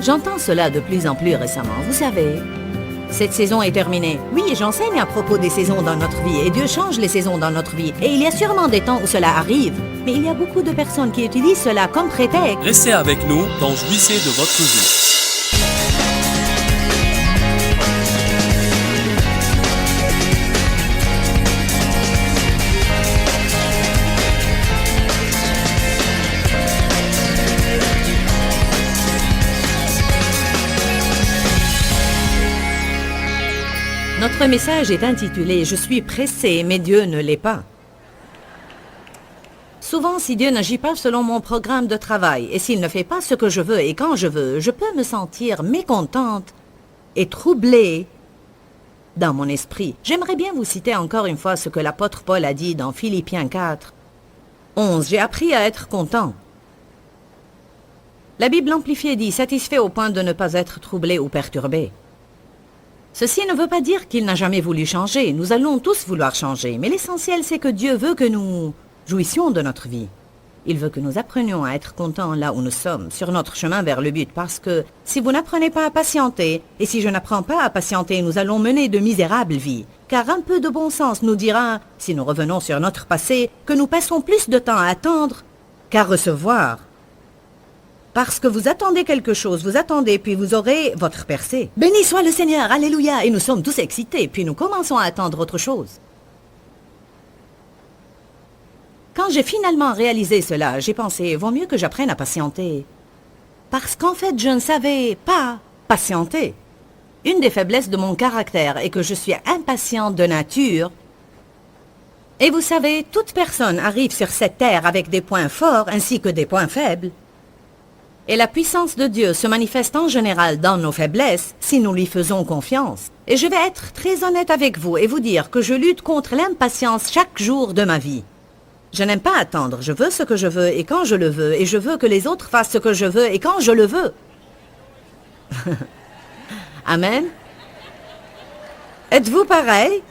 J'entends cela de plus en plus récemment, vous savez. Cette saison est terminée. Oui, j'enseigne à propos des saisons dans notre vie, et Dieu change les saisons dans notre vie. Et il y a sûrement des temps où cela arrive. Mais il y a beaucoup de personnes qui utilisent cela comme prétexte. Restez avec nous dans Jouissez de votre vie. Notre message est intitulé « Je suis pressé, mais Dieu ne l'est pas ». Souvent, si Dieu n'agit pas selon mon programme de travail, et s'il ne fait pas ce que je veux et quand je veux, je peux me sentir mécontente et troublée dans mon esprit. J'aimerais bien vous citer encore une fois ce que l'apôtre Paul a dit dans Philippiens 4, 11. J'ai appris à être content. La Bible amplifiée dit « satisfait au point de ne pas être troublé ou perturbé ». Ceci ne veut pas dire qu'il n'a jamais voulu changer. Nous allons tous vouloir changer. Mais l'essentiel, c'est que Dieu veut que nous jouissions de notre vie. Il veut que nous apprenions à être contents là où nous sommes, sur notre chemin vers le but. Parce que si vous n'apprenez pas à patienter, et si je n'apprends pas à patienter, nous allons mener de misérables vies. Car un peu de bon sens nous dira, si nous revenons sur notre passé, que nous passons plus de temps à attendre qu'à recevoir. Parce que vous attendez quelque chose, vous attendez, puis vous aurez votre percée. Béni soit le Seigneur, alléluia, et nous sommes tous excités, puis nous commençons à attendre autre chose. Quand j'ai finalement réalisé cela, j'ai pensé, vaut mieux que j'apprenne à patienter. Parce qu'en fait, je ne savais pas patienter. Une des faiblesses de mon caractère est que je suis impatiente de nature. Et vous savez, toute personne arrive sur cette terre avec des points forts ainsi que des points faibles. Et la puissance de Dieu se manifeste en général dans nos faiblesses si nous lui faisons confiance. Et je vais être très honnête avec vous et vous dire que je lutte contre l'impatience chaque jour de ma vie. Je n'aime pas attendre, je veux ce que je veux et quand je le veux, et je veux que les autres fassent ce que je veux et quand je le veux. Amen. Êtes-vous pareil?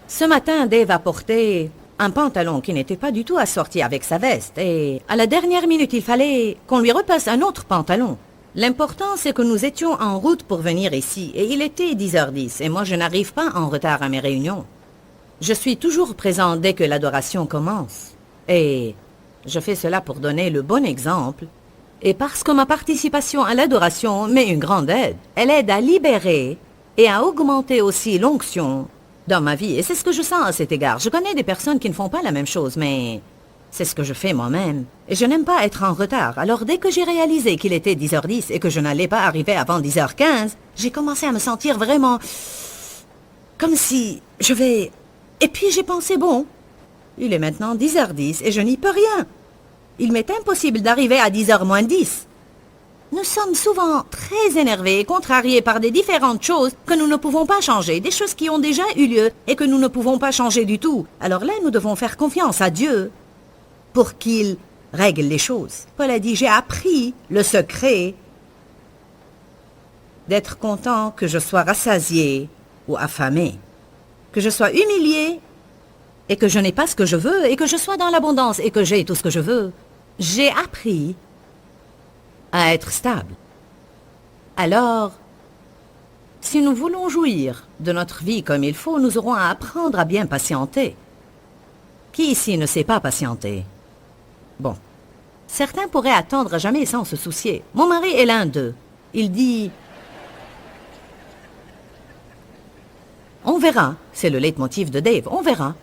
Ce matin, Dave a porté un pantalon qui n'était pas du tout assorti avec sa veste, et à la dernière minute, il fallait qu'on lui repasse un autre pantalon. L'important, c'est que nous étions en route pour venir ici, et il était 10h10, et moi, je n'arrive pas en retard à mes réunions. Je suis toujours présent dès que l'adoration commence, et je fais cela pour donner le bon exemple, et parce que ma participation à l'adoration m'est une grande aide. Elle aide à libérer et à augmenter aussi l'onction dans ma vie, et c'est ce que je sens à cet égard. Je connais des personnes qui ne font pas la même chose, mais c'est ce que je fais moi-même. Et je n'aime pas être en retard. Alors dès que j'ai réalisé qu'il était 10h10 et que je n'allais pas arriver avant 10h15, j'ai commencé à me sentir vraiment comme si je vais... Et puis j'ai pensé, bon, il est maintenant 10h10 et je n'y peux rien. Il m'est impossible d'arriver à 10h moins 10. Nous sommes souvent très énervés et contrariés par des différentes choses que nous ne pouvons pas changer, des choses qui ont déjà eu lieu et que nous ne pouvons pas changer du tout. Alors là, nous devons faire confiance à Dieu pour qu'il règle les choses. Paul a dit, j'ai appris le secret d'être content que je sois rassasié ou affamé, que je sois humilié et que je n'ai pas ce que je veux et que je sois dans l'abondance et que j'ai tout ce que je veux. J'ai appris à être stable. Alors, si nous voulons jouir de notre vie comme il faut, nous aurons à apprendre à bien patienter. Qui ici ne sait pas patienter? Bon, certains pourraient attendre à jamais sans se soucier. Mon mari est l'un d'eux. Il dit... On verra, c'est le leitmotiv de Dave, on verra.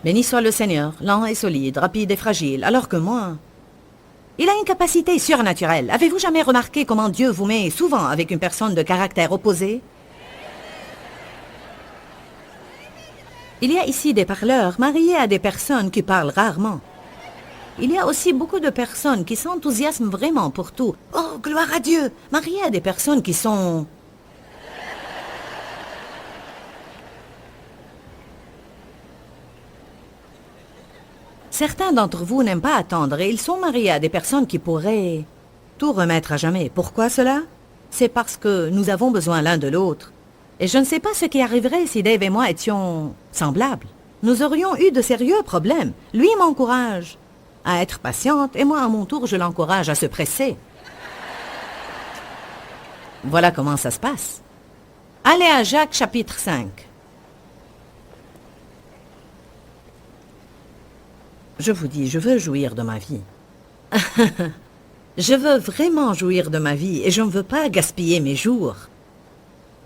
Béni soit le Seigneur, lent et solide, rapide et fragile, alors que moi... Il a une capacité surnaturelle. Avez-vous jamais remarqué comment Dieu vous met souvent avec une personne de caractère opposé? Il y a ici des parleurs mariés à des personnes qui parlent rarement. Il y a aussi beaucoup de personnes qui s'enthousiasment vraiment pour tout. Oh, gloire à Dieu! Mariés à des personnes qui sont... Certains d'entre vous n'aiment pas attendre et ils sont mariés à des personnes qui pourraient tout remettre à jamais. Pourquoi cela? C'est parce que nous avons besoin l'un de l'autre. Et je ne sais pas ce qui arriverait si Dave et moi étions semblables. Nous aurions eu de sérieux problèmes. Lui m'encourage à être patiente et moi, à mon tour, je l'encourage à se presser. Voilà comment ça se passe. Allez à Jacques chapitre 5. Je vous dis, je veux jouir de ma vie. Je veux vraiment jouir de ma vie et je ne veux pas gaspiller mes jours.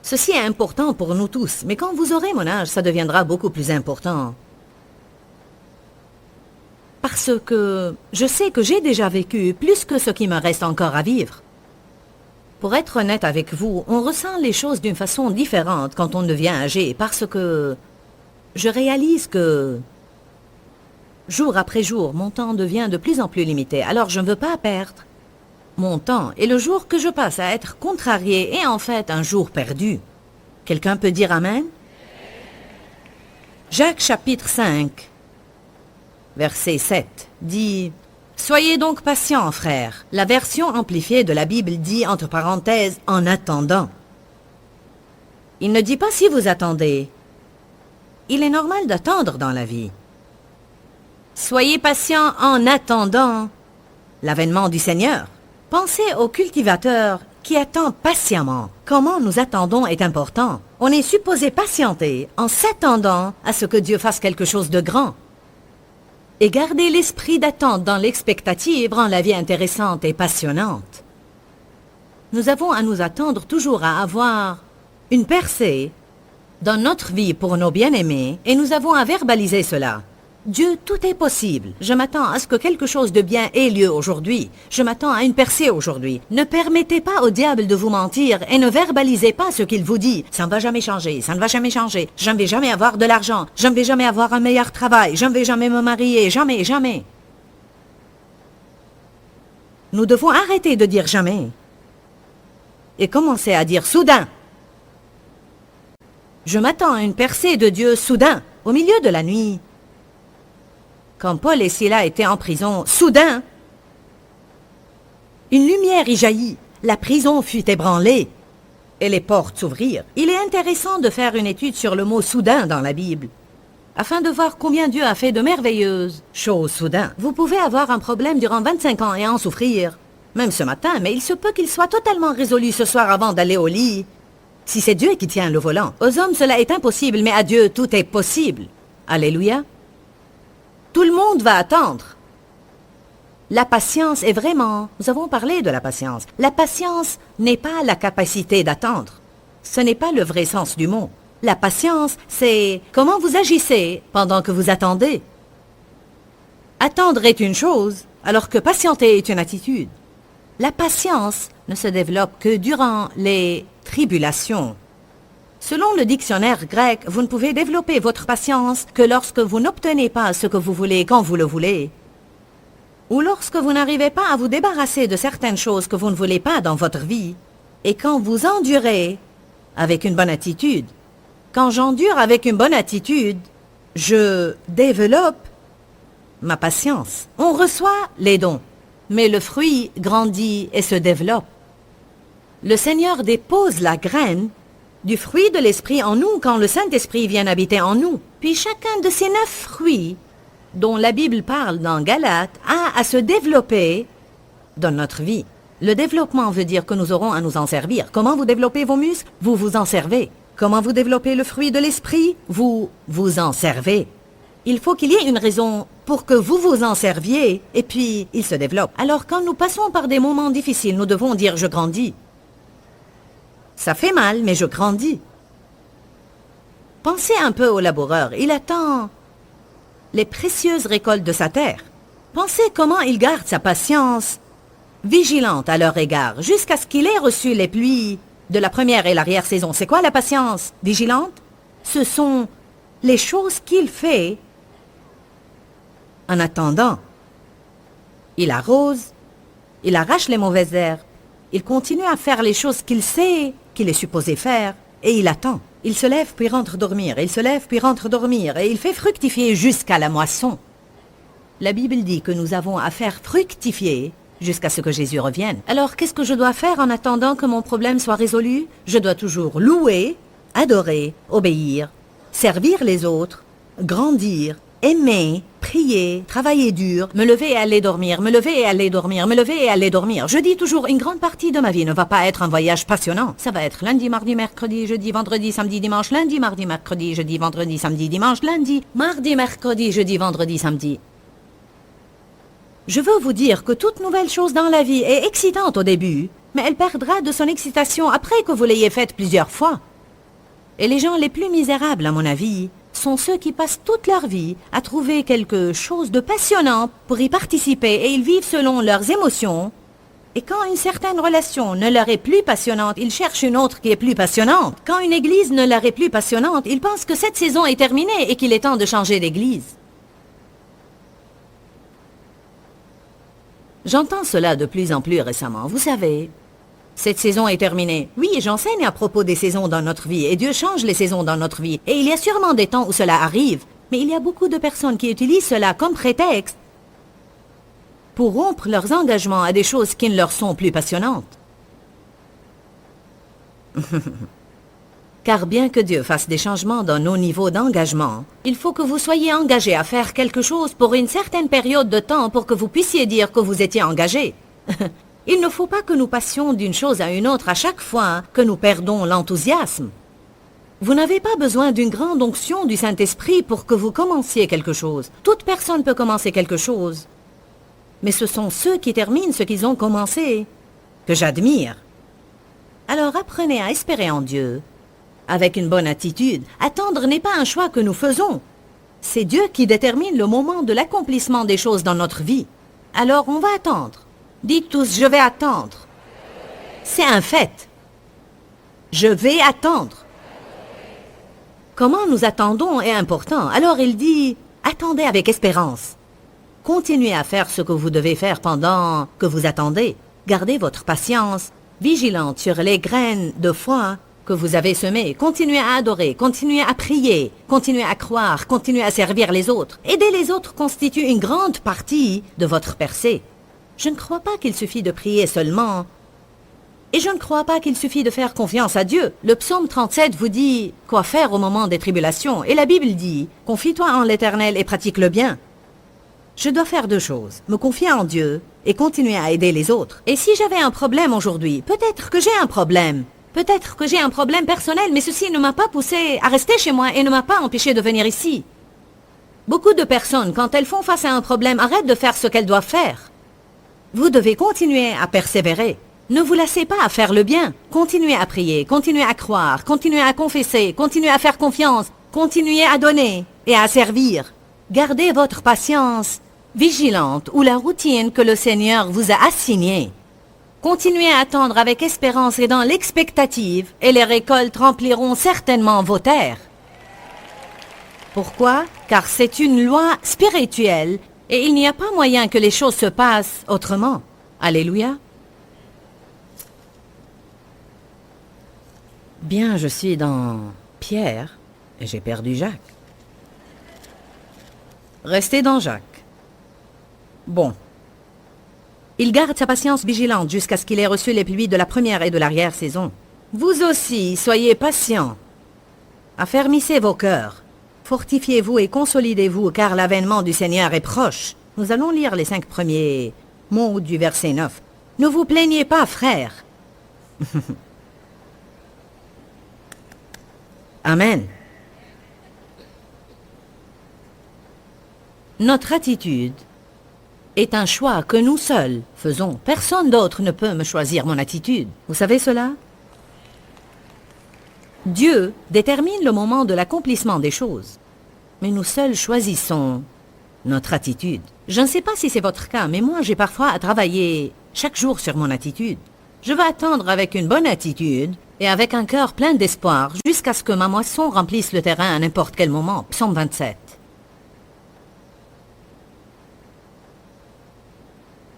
Ceci est important pour nous tous, mais quand vous aurez mon âge, ça deviendra beaucoup plus important. Parce que je sais que j'ai déjà vécu plus que ce qui me reste encore à vivre. Pour être honnête avec vous, on ressent les choses d'une façon différente quand on devient âgé, parce que je réalise que jour après jour, mon temps devient de plus en plus limité, alors je ne veux pas perdre mon temps. Et le jour que je passe à être contrarié est en fait un jour perdu. Quelqu'un peut dire Amen? Jacques chapitre 5, verset 7, dit « Soyez donc patients, frères. » La version amplifiée de la Bible dit, entre parenthèses, « en attendant ». Il ne dit pas si vous attendez. Il est normal d'attendre dans la vie. Soyez patients en attendant l'avènement du Seigneur. Pensez au cultivateur qui attend patiemment. Comment nous attendons est important. On est supposé patienter en s'attendant à ce que Dieu fasse quelque chose de grand. Et garder l'esprit d'attente dans l'expectative rend la vie intéressante et passionnante. Nous avons à nous attendre toujours à avoir une percée dans notre vie pour nos bien-aimés et nous avons à verbaliser cela. Dieu, tout est possible. Je m'attends à ce que quelque chose de bien ait lieu aujourd'hui. Je m'attends à une percée aujourd'hui. Ne permettez pas au diable de vous mentir et ne verbalisez pas ce qu'il vous dit. Ça ne va jamais changer, ça ne va jamais changer. Je ne vais jamais avoir de l'argent. Je ne vais jamais avoir un meilleur travail. Je ne vais jamais me marier. Jamais, jamais. Nous devons arrêter de dire jamais et commencer à dire soudain. Je m'attends à une percée de Dieu soudain, au milieu de la nuit. Quand Paul et Silas étaient en prison, soudain, une lumière y jaillit, la prison fut ébranlée et les portes s'ouvrirent. Il est intéressant de faire une étude sur le mot « soudain » dans la Bible, afin de voir combien Dieu a fait de merveilleuses choses soudain. Vous pouvez avoir un problème durant 25 ans et en souffrir, même ce matin, mais il se peut qu'il soit totalement résolu ce soir avant d'aller au lit, si c'est Dieu qui tient le volant. Aux hommes, cela est impossible, mais à Dieu, tout est possible. Alléluia. Tout le monde va attendre. La patience est vraiment... Nous avons parlé de la patience. La patience n'est pas la capacité d'attendre. Ce n'est pas le vrai sens du mot. La patience, c'est comment vous agissez pendant que vous attendez. Attendre est une chose, alors que patienter est une attitude. La patience ne se développe que durant les tribulations. Selon le dictionnaire grec, vous ne pouvez développer votre patience que lorsque vous n'obtenez pas ce que vous voulez quand vous le voulez, ou lorsque vous n'arrivez pas à vous débarrasser de certaines choses que vous ne voulez pas dans votre vie, et quand vous endurez avec une bonne attitude. Quand j'endure avec une bonne attitude, je développe ma patience. On reçoit les dons, mais le fruit grandit et se développe. Le Seigneur dépose la graine du fruit de l'Esprit en nous quand le Saint-Esprit vient habiter en nous. Puis chacun de ces 9 fruits dont la Bible parle dans Galates a à se développer dans notre vie. Le développement veut dire que nous aurons à nous en servir. Comment vous développez vos muscles? Vous vous en servez. Comment vous développez le fruit de l'Esprit? Vous vous en servez. Il faut qu'il y ait une raison pour que vous vous en serviez et puis il se développe. Alors quand nous passons par des moments difficiles, nous devons dire « je grandis ». Ça fait mal, mais je grandis. Pensez un peu au laboureur. Il attend les précieuses récoltes de sa terre. Pensez comment il garde sa patience vigilante à leur égard, jusqu'à ce qu'il ait reçu les pluies de la première et l'arrière-saison. C'est quoi la patience vigilante? Ce sont les choses qu'il fait en attendant. Il arrose, il arrache les mauvaises herbes, il continue à faire les choses qu'il sait qu'il est supposé faire, et il attend. Il se lève puis rentre dormir, il se lève puis rentre dormir, et il fait fructifier jusqu'à la moisson. La Bible dit que nous avons à faire fructifier jusqu'à ce que Jésus revienne. Alors, qu'est-ce que je dois faire en attendant que mon problème soit résolu? Je dois toujours louer, adorer, obéir, servir les autres, grandir aimer, prier, travailler dur, me lever et aller dormir, me lever et aller dormir, me lever et aller dormir. Je dis toujours, une grande partie de ma vie ne va pas être un voyage passionnant. Ça va être lundi, mardi, mercredi, jeudi, vendredi, samedi, dimanche, lundi, mardi, mercredi, jeudi, vendredi, samedi, dimanche, lundi, mardi, mercredi, jeudi, vendredi, samedi. Je veux vous dire que toute nouvelle chose dans la vie est excitante au début, mais elle perdra de son excitation après que vous l'ayez faite plusieurs fois. Et les gens les plus misérables, à mon avis, sont ceux qui passent toute leur vie à trouver quelque chose de passionnant pour y participer et ils vivent selon leurs émotions. Et quand une certaine relation ne leur est plus passionnante, ils cherchent une autre qui est plus passionnante. Quand une église ne leur est plus passionnante, ils pensent que cette saison est terminée et qu'il est temps de changer d'église. J'entends cela de plus en plus récemment, vous savez. Cette saison est terminée. Oui, j'enseigne à propos des saisons dans notre vie, et Dieu change les saisons dans notre vie. Et il y a sûrement des temps où cela arrive, mais il y a beaucoup de personnes qui utilisent cela comme prétexte pour rompre leurs engagements à des choses qui ne leur sont plus passionnantes. Car bien que Dieu fasse des changements dans nos niveaux d'engagement, il faut que vous soyez engagé à faire quelque chose pour une certaine période de temps pour que vous puissiez dire que vous étiez engagé. Il ne faut pas que nous passions d'une chose à une autre à chaque fois que nous perdons l'enthousiasme. Vous n'avez pas besoin d'une grande onction du Saint-Esprit pour que vous commenciez quelque chose. Toute personne peut commencer quelque chose. Mais ce sont ceux qui terminent ce qu'ils ont commencé que j'admire. Alors apprenez à espérer en Dieu. Avec une bonne attitude, attendre n'est pas un choix que nous faisons. C'est Dieu qui détermine le moment de l'accomplissement des choses dans notre vie. Alors on va attendre. Dites tous, je vais attendre. C'est un fait. Je vais attendre. Comment nous attendons est important. Alors il dit, attendez avec espérance. Continuez à faire ce que vous devez faire pendant que vous attendez. Gardez votre patience, vigilante sur les graines de foi que vous avez semées. Continuez à adorer, continuez à prier, continuez à croire, continuez à servir les autres. Aider les autres constitue une grande partie de votre percée. Je ne crois pas qu'il suffit de prier seulement. Et je ne crois pas qu'il suffit de faire confiance à Dieu. Le psaume 37 vous dit quoi faire au moment des tribulations. Et la Bible dit, confie-toi en l'Éternel et pratique le bien. Je dois faire deux choses, me confier en Dieu et continuer à aider les autres. Et si j'avais un problème aujourd'hui, peut-être que j'ai un problème. Peut-être que j'ai un problème personnel, mais ceci ne m'a pas poussé à rester chez moi et ne m'a pas empêché de venir ici. Beaucoup de personnes, quand elles font face à un problème, arrêtent de faire ce qu'elles doivent faire. Vous devez continuer à persévérer. Ne vous lassez pas à faire le bien. Continuez à prier, continuez à croire, continuez à confesser, continuez à faire confiance, continuez à donner et à servir. Gardez votre patience vigilante ou la routine que le Seigneur vous a assignée. Continuez à attendre avec espérance et dans l'expectative, et les récoltes rempliront certainement vos terres. Pourquoi? Car c'est une loi spirituelle et il n'y a pas moyen que les choses se passent autrement. Alléluia. Bien, je suis dans Pierre et j'ai perdu Jacques. Restez dans Jacques. Bon. Il garde sa patience vigilante jusqu'à ce qu'il ait reçu les pluies de la première et de l'arrière-saison. Vous aussi, soyez patients. Affermissez vos cœurs. Fortifiez-vous et consolidez-vous, car l'avènement du Seigneur est proche. Nous allons lire les 5 premiers mots du verset 9. Ne vous plaignez pas, frères. Amen. Notre attitude est un choix que nous seuls faisons. Personne d'autre ne peut me choisir mon attitude. Vous savez cela? Dieu détermine le moment de l'accomplissement des choses. Mais nous seuls choisissons notre attitude. Je ne sais pas si c'est votre cas, mais moi j'ai parfois à travailler chaque jour sur mon attitude. Je veux attendre avec une bonne attitude et avec un cœur plein d'espoir jusqu'à ce que ma moisson remplisse le terrain à n'importe quel moment. Psaume 27.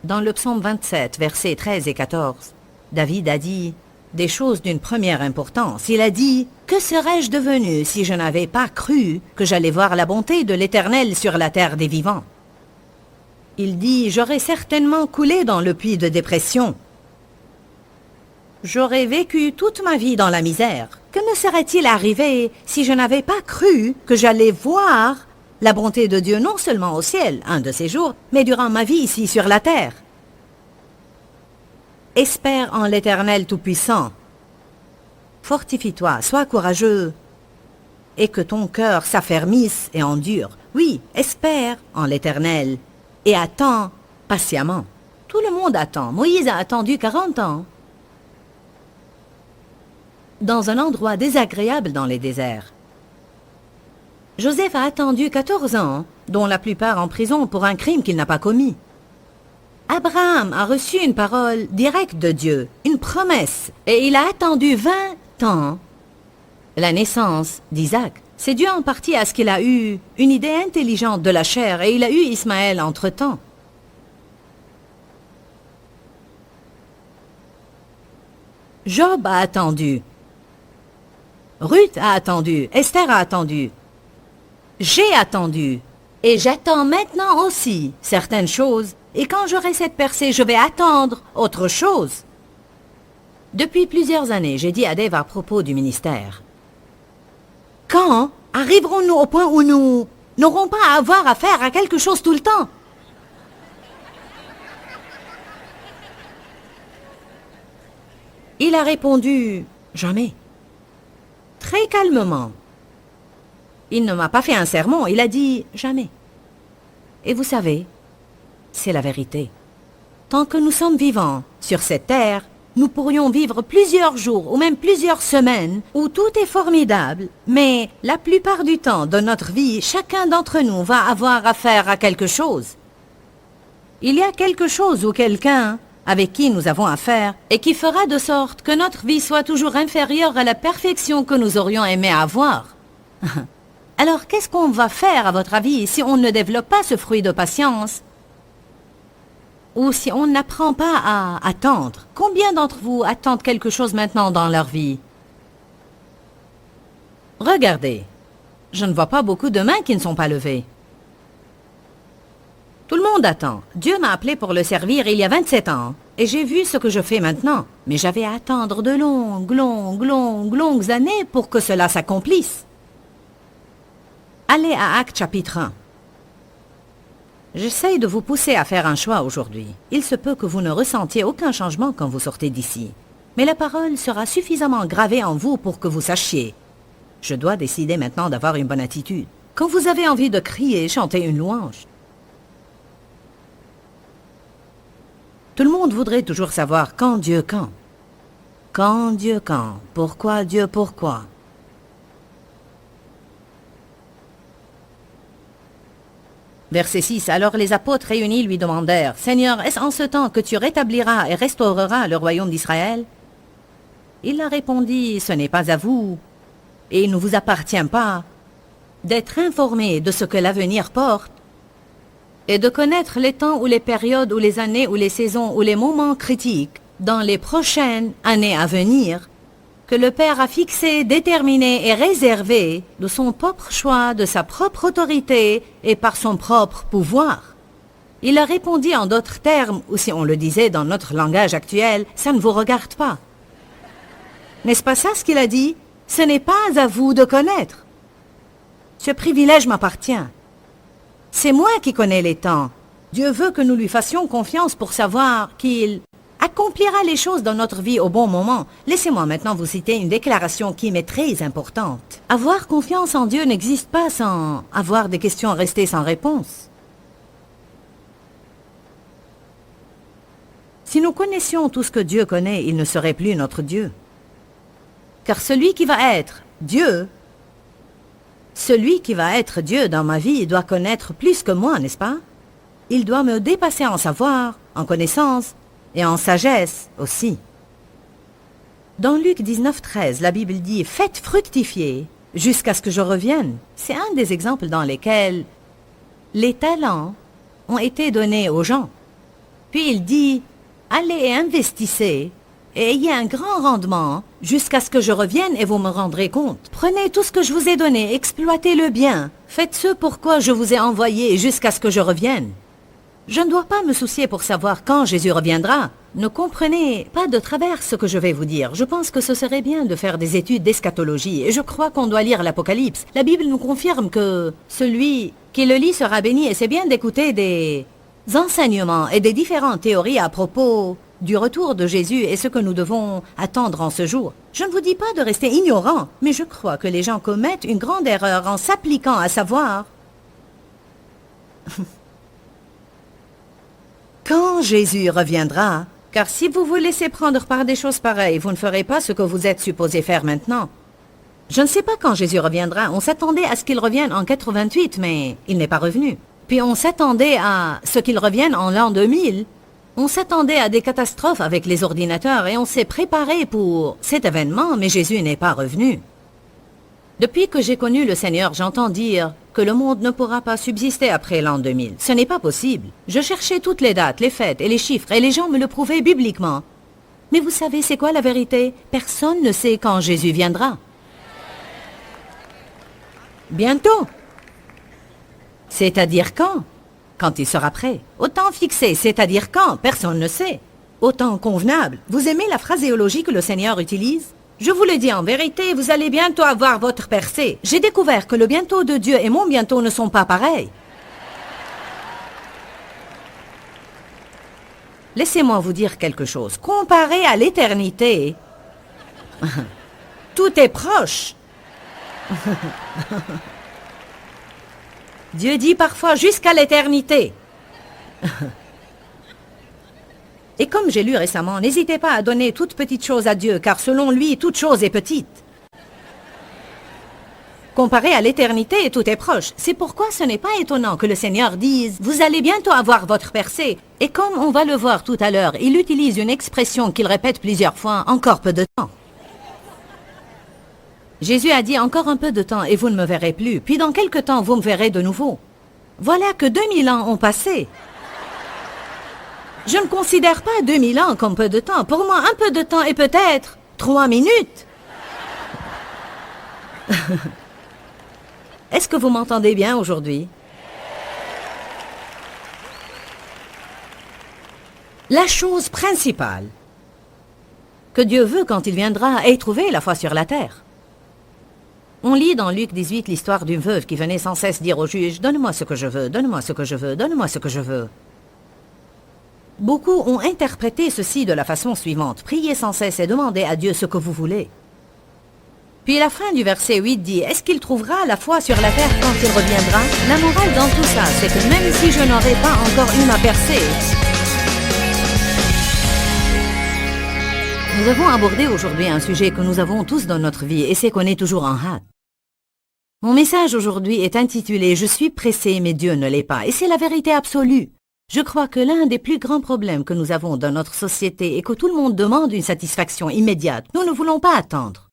Dans le psaume 27, versets 13 et 14, David a dit des choses d'une première importance. Il a dit « Que serais-je devenu si je n'avais pas cru que j'allais voir la bonté de l'Éternel sur la terre des vivants ?» Il dit « J'aurais certainement coulé dans le puits de dépression. J'aurais vécu toute ma vie dans la misère. Que me serait-il arrivé si je n'avais pas cru que j'allais voir la bonté de Dieu non seulement au ciel, un de ces jours, mais durant ma vie ici sur la terre. Espère en l'Éternel Tout-Puissant. Fortifie-toi, sois courageux, et que ton cœur s'affermisse et endure. Oui, espère en l'Éternel, et attends patiemment. Tout le monde attend. Moïse a attendu 40 ans. Dans un endroit désagréable dans les déserts. Joseph a attendu 14 ans, dont la plupart en prison pour un crime qu'il n'a pas commis. Abraham a reçu une parole directe de Dieu, une promesse, et il a attendu 20 ans. La naissance d'Isaac, c'est dû en partie à ce qu'il a eu une idée intelligente de la chair, et il a eu Ismaël entre-temps. Job a attendu. Ruth a attendu. Esther a attendu. J'ai attendu. Et j'attends maintenant aussi certaines choses. Et quand j'aurai cette percée, je vais attendre autre chose. Depuis plusieurs années, j'ai dit à Dave à propos du ministère. Quand arriverons-nous au point où nous n'aurons pas à avoir affaire à quelque chose tout le temps? Il a répondu « Jamais ». Très calmement. Il ne m'a pas fait un sermon, il a dit « Jamais ». Et vous savez, c'est la vérité. Tant que nous sommes vivants sur cette terre, nous pourrions vivre plusieurs jours ou même plusieurs semaines où tout est formidable, mais la plupart du temps de notre vie, chacun d'entre nous va avoir affaire à quelque chose. Il y a quelque chose ou quelqu'un avec qui nous avons affaire, et qui fera de sorte que notre vie soit toujours inférieure à la perfection que nous aurions aimé avoir. Alors, qu'est-ce qu'on va faire, à votre avis, si on ne développe pas ce fruit de patience? Ou si on n'apprend pas à attendre? Combien d'entre vous attendent quelque chose maintenant dans leur vie? Regardez, je ne vois pas beaucoup de mains qui ne sont pas levées. Tout le monde attend. Dieu m'a appelé pour le servir il y a 27 ans. Et j'ai vu ce que je fais maintenant. Mais j'avais à attendre de longues années pour que cela s'accomplisse. Allez à Actes chapitre 1. J'essaye de vous pousser à faire un choix aujourd'hui. Il se peut que vous ne ressentiez aucun changement quand vous sortez d'ici. Mais la parole sera suffisamment gravée en vous pour que vous sachiez. Je dois décider maintenant d'avoir une bonne attitude. Quand vous avez envie de crier, chanter une louange, tout le monde voudrait toujours savoir quand Dieu quand. Quand Dieu quand. Pourquoi Dieu pourquoi. Verset 6. Alors les apôtres réunis lui demandèrent, « Seigneur, est-ce en ce temps que tu rétabliras et restaureras le royaume d'Israël ?» Il leur répondit, « Ce n'est pas à vous, et il ne vous appartient pas, d'être informés de ce que l'avenir porte, et de connaître les temps ou les périodes ou les années ou les saisons ou les moments critiques dans les prochaines années à venir, que le Père a fixé, déterminé et réservé de son propre choix, de sa propre autorité et par son propre pouvoir. » Il a répondu en d'autres termes, ou si on le disait dans notre langage actuel, « ça ne vous regarde pas ». N'est-ce pas ça ce qu'il a dit? Ce n'est pas à vous de connaître. Ce privilège m'appartient. C'est moi qui connais les temps. Dieu veut que nous lui fassions confiance pour savoir qu'il accomplira les choses dans notre vie au bon moment. Laissez-moi maintenant vous citer une déclaration qui m'est très importante. Avoir confiance en Dieu n'existe pas sans avoir des questions restées sans réponse. Si nous connaissions tout ce que Dieu connaît, il ne serait plus notre Dieu. Car celui qui va être Dieu dans ma vie doit connaître plus que moi, n'est-ce pas? Il doit me dépasser en savoir, en connaissance et en sagesse aussi. Dans Luc 19, 13, la Bible dit « Faites fructifier jusqu'à ce que je revienne ». C'est un des exemples dans lesquels les talents ont été donnés aux gens. Puis il dit « Allez et investissez et ayez un grand rendement jusqu'à ce que je revienne et vous me rendrez compte. Prenez tout ce que je vous ai donné, exploitez-le bien. Faites ce pourquoi je vous ai envoyé jusqu'à ce que je revienne. » Je ne dois pas me soucier pour savoir quand Jésus reviendra. Ne comprenez pas de travers ce que je vais vous dire. Je pense que ce serait bien de faire des études d'eschatologie et je crois qu'on doit lire l'Apocalypse. La Bible nous confirme que celui Qui le lit sera béni et c'est bien d'écouter des enseignements et des différentes théories à propos du retour de Jésus et ce que nous devons attendre en ce jour. Je ne vous dis pas de rester ignorant, mais je crois que les gens commettent une grande erreur en s'appliquant à savoir quand Jésus reviendra. Car si vous vous laissez prendre par des choses pareilles, vous ne ferez pas ce que vous êtes supposé faire maintenant. Je ne sais pas quand Jésus reviendra. On s'attendait à ce qu'il revienne en 88, mais il n'est pas revenu. Puis on s'attendait à ce qu'il revienne en l'an 2000. On s'attendait à des catastrophes avec les ordinateurs et on s'est préparé pour cet événement, mais Jésus n'est pas revenu. Depuis que j'ai connu le Seigneur, j'entends dire que le monde ne pourra pas subsister après l'an 2000. Ce n'est pas possible. Je cherchais toutes les dates, les fêtes et les chiffres et les gens me le prouvaient bibliquement. Mais vous savez, c'est quoi la vérité? Personne ne sait quand Jésus viendra. Bientôt. C'est-à-dire quand? Quand il sera prêt. Au temps fixé, c'est-à-dire quand? Personne ne sait. Au temps convenable. Vous aimez la phraséologie que le Seigneur utilise? Je vous le dis en vérité, vous allez bientôt avoir votre percée. J'ai découvert que le bientôt de Dieu et mon bientôt ne sont pas pareils. Laissez-moi vous dire quelque chose. Comparé à l'éternité, tout est proche. Dieu dit parfois jusqu'à l'éternité. Et comme j'ai lu récemment, n'hésitez pas à donner toute petite chose à Dieu, car selon lui, toute chose est petite. Comparé à l'éternité, tout est proche. C'est pourquoi ce n'est pas étonnant que le Seigneur dise « Vous allez bientôt avoir votre percée ». Et comme on va le voir tout à l'heure, il utilise une expression qu'il répète plusieurs fois « encore peu de temps ». Jésus a dit « encore un peu de temps et vous ne me verrez plus, puis dans quelque temps vous me verrez de nouveau ». Voilà que 2000 ans ont passé. Je ne considère pas 2000 ans comme peu de temps. Pour moi, un peu de temps est peut-être 3 minutes. Est-ce que vous m'entendez bien aujourd'hui? La chose principale que Dieu veut quand il viendra est trouver la foi sur la terre. On lit dans Luc 18 l'histoire d'une veuve qui venait sans cesse dire au juge « Donne-moi ce que je veux, donne-moi ce que je veux, donne-moi ce que je veux ». Beaucoup ont interprété ceci de la façon suivante. Priez sans cesse et demandez à Dieu ce que vous voulez. Puis la fin du verset 8 dit, est-ce qu'il trouvera la foi sur la terre quand il reviendra? La morale dans tout ça, c'est que même si je n'aurais pas encore eu ma percée, nous avons abordé aujourd'hui un sujet que nous avons tous dans notre vie et c'est qu'on est toujours en hâte. Mon message aujourd'hui est intitulé « Je suis pressé, mais Dieu ne l'est pas » et c'est la vérité absolue. Je crois que l'un des plus grands problèmes que nous avons dans notre société est que tout le monde demande une satisfaction immédiate. Nous ne voulons pas attendre.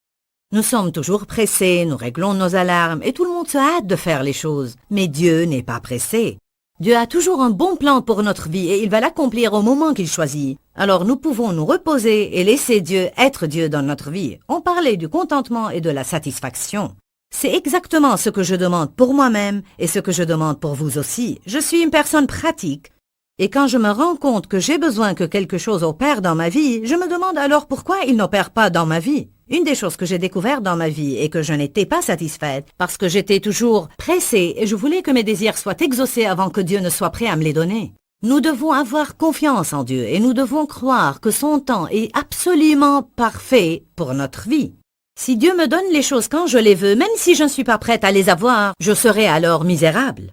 Nous sommes toujours pressés, nous réglons nos alarmes et tout le monde se hâte de faire les choses. Mais Dieu n'est pas pressé. Dieu a toujours un bon plan pour notre vie et il va l'accomplir au moment qu'il choisit. Alors nous pouvons nous reposer et laisser Dieu être Dieu dans notre vie. On parlait du contentement et de la satisfaction. C'est exactement ce que je demande pour moi-même et ce que je demande pour vous aussi. Je suis une personne pratique. Et quand je me rends compte que j'ai besoin que quelque chose opère dans ma vie, je me demande alors pourquoi il n'opère pas dans ma vie. Une des choses que j'ai découvertes dans ma vie est que je n'étais pas satisfaite parce que j'étais toujours pressée et je voulais que mes désirs soient exaucés avant que Dieu ne soit prêt à me les donner. Nous devons avoir confiance en Dieu et nous devons croire que son temps est absolument parfait pour notre vie. Si Dieu me donne les choses quand je les veux, même si je ne suis pas prête à les avoir, je serai alors misérable.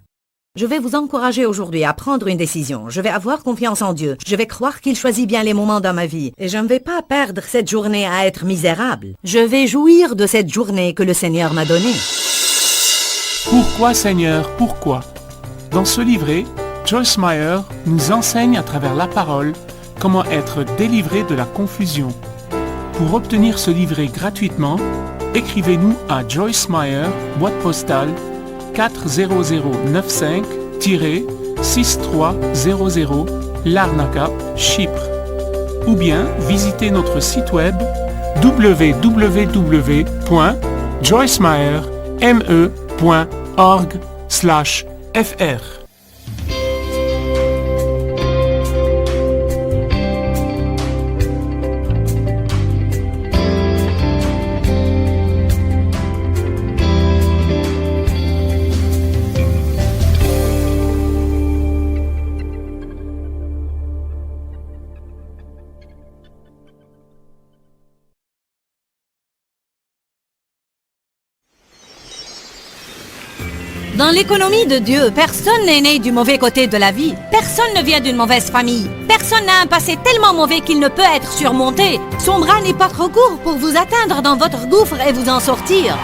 Je vais vous encourager aujourd'hui à prendre une décision. Je vais avoir confiance en Dieu. Je vais croire qu'il choisit bien les moments dans ma vie. Et je ne vais pas perdre cette journée à être misérable. Je vais jouir de cette journée que le Seigneur m'a donnée. Pourquoi Seigneur, pourquoi? Dans ce livret, Joyce Meyer nous enseigne à travers la parole comment être délivré de la confusion. Pour obtenir ce livret gratuitement, écrivez-nous à Joyce Meyer, boîte postale 40095-6300 Larnaca, Chypre. Ou bien visitez notre site web www.joycemeyerme.org/fr. Dans l'économie de Dieu, personne n'est né du mauvais côté de la vie. Personne ne vient d'une mauvaise famille. Personne n'a un passé tellement mauvais qu'il ne peut être surmonté. Son bras n'est pas trop court pour vous atteindre dans votre gouffre et vous en sortir.